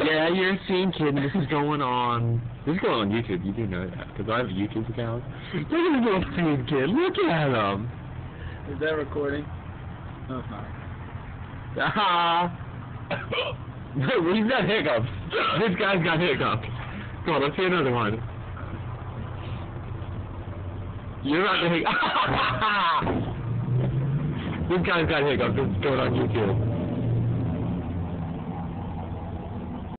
Yeah, you're a scene kid, and this is going on. This is going on YouTube. You do know that, because I have a YouTube account. Look at this little scene kid. Look at him. Is that recording? No, it's not. He's got hiccups. This guy's got hiccups. Come on, let's see another one. You're not the hiccups. This guy's got hiccups. It's going on YouTube.